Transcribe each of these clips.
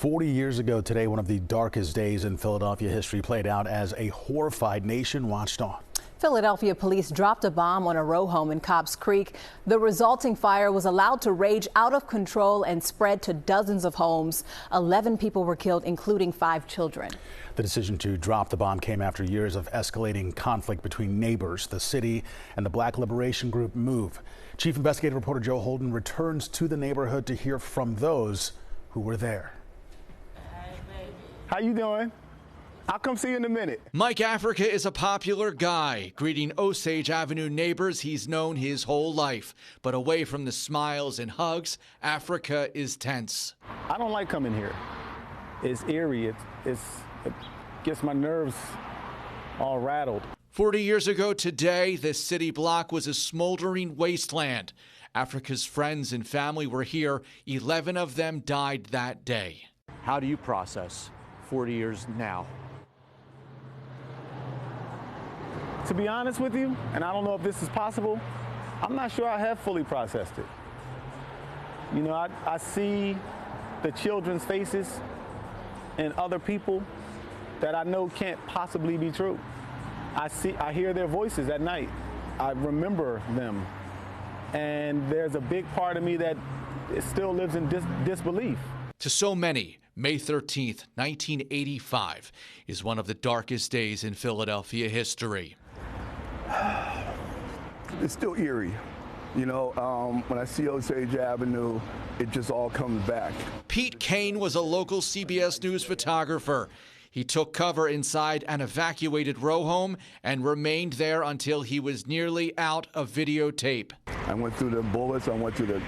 40 years ago today, one of the darkest days in Philadelphia history played out as a horrified nation watched on. Philadelphia police dropped a bomb on a row home in Cobbs Creek. The resulting fire was allowed to rage out of control and spread to dozens of homes. 11 people were killed, including 5 children. The decision to drop the bomb came after years of escalating conflict between neighbors, the city, and the Black liberation group MOVE. Chief investigative reporter Joe Holden returns to the neighborhood to hear from those who were there. How you doing? I'll come see you in a minute. Mike Africa is a popular guy. Greeting Osage Avenue neighbors he's known his whole life. But away from the smiles and hugs, Africa is tense. I don't like coming here. It's eerie. It gets my nerves all rattled. 40 years ago today, this city block was a smoldering wasteland. Africa's friends and family were here. 11 of them died that day. How do you process 40 years now? To be honest with you, and I don't know if this is possible, I'm not sure I have fully processed it. You know, I see the children's faces and other people that I know can't possibly be true. I hear their voices at night. I remember them. And there's a big part of me that still lives in disbelief. To so many, May 13th, 1985 is one of the darkest days in Philadelphia history. It's still eerie. You know, when I see Osage Avenue, it just all comes back. Pete Kane was a local CBS News photographer. He took cover inside an evacuated row home and remained there until he was nearly out of videotape. I went through the bullets, I went through the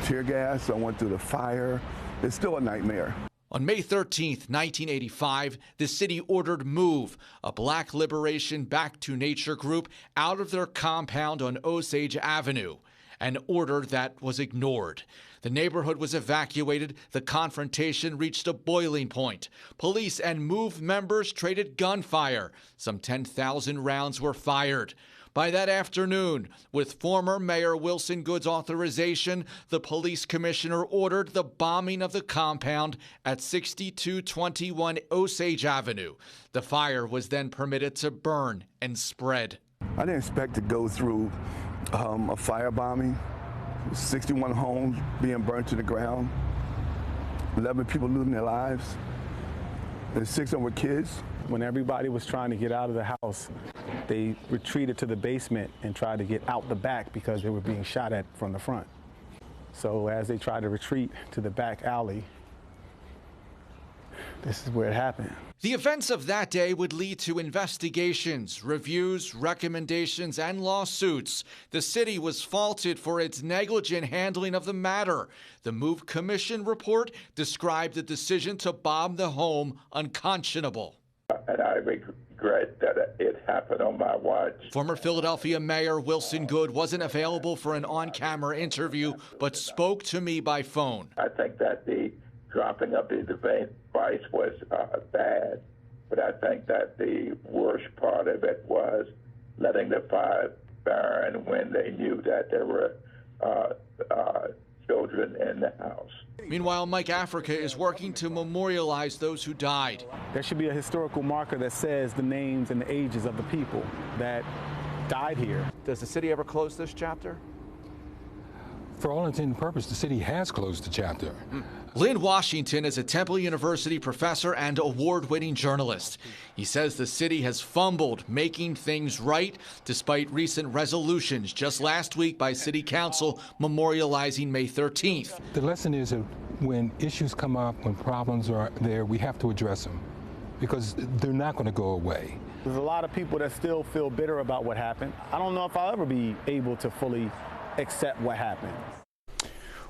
tear gas, I went through the fire. It's still a nightmare. On May 13th, 1985, the city ordered MOVE, a Black liberation back to nature group, out of their compound on Osage Avenue, an order that was ignored. The neighborhood was evacuated. The confrontation reached a boiling point. Police and MOVE members traded gunfire. Some 10,000 rounds were fired. By that afternoon, with former Mayor Wilson Good's authorization, the police commissioner ordered the bombing of the compound at 6221 Osage Avenue. The fire was then permitted to burn and spread. I didn't expect to go through a firebombing, 61 homes being burned to the ground, 11 people losing their lives, and 6 of them were kids. When everybody was trying to get out of the house, they retreated to the basement and tried to get out the back because they were being shot at from the front. So as they tried to retreat to the back alley, this is where it happened. The events of that day would lead to investigations, reviews, recommendations, and lawsuits. The city was faulted for its negligent handling of the matter. The MOVE Commission report described the decision to bomb the home unconscionable. And I regret that it happened on my watch. Former Philadelphia Mayor Wilson Good wasn't available for an on-camera interview, but spoke to me by phone. I think that the dropping of the device was bad, but I think that the worst part of it was letting the fire burn when they knew that there were children in the house. Meanwhile, Mike Africa is working to memorialize those who died. There should be a historical marker that says the names and the ages of the people that died here. Does the city ever close this chapter? For all intents and purposes, the city has closed the chapter. Lynn Washington is a Temple University professor and award-winning journalist. He says the city has fumbled making things right despite recent resolutions just last week by City Council memorializing May 13th. The lesson is that when issues come up, when problems are there, we have to address them because they're not going to go away. There's a lot of people that still feel bitter about what happened. I don't know if I'll ever be able to fully accept what happened.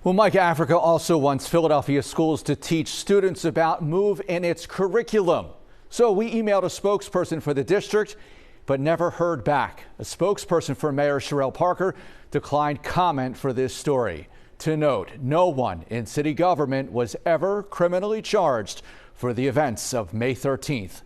Well, Mike Africa also wants Philadelphia schools to teach students about MOVE in its curriculum. So we emailed a spokesperson for the district, but never heard back. A spokesperson for Mayor Sherelle Parker declined comment for this story. To note, no one in city government was ever criminally charged for the events of May 13th.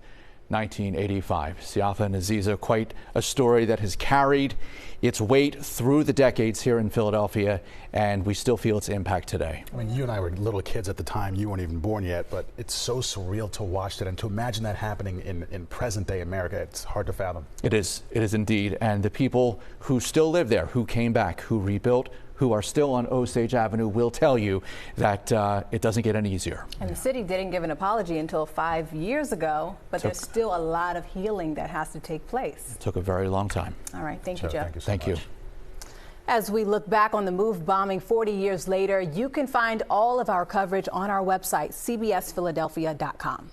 1985. Siafa and Aziza, quite a story that has carried its weight through the decades here in Philadelphia, and we still feel its impact today. I mean, you and I were little kids at the time. You weren't even born yet, but it's so surreal to watch that and to imagine that happening in present-day America. It's hard to fathom. It is indeed. And the people who still live there, who came back, who rebuilt, who are still on Osage Avenue will tell you that it doesn't get any easier. And the city didn't give an apology until 5 years ago, but there's still a lot of healing that has to take place. It took a very long time. All right, thank you, Jeff. Thank you. As we look back on the MOVE bombing 40 years later, you can find all of our coverage on our website, cbsphiladelphia.com.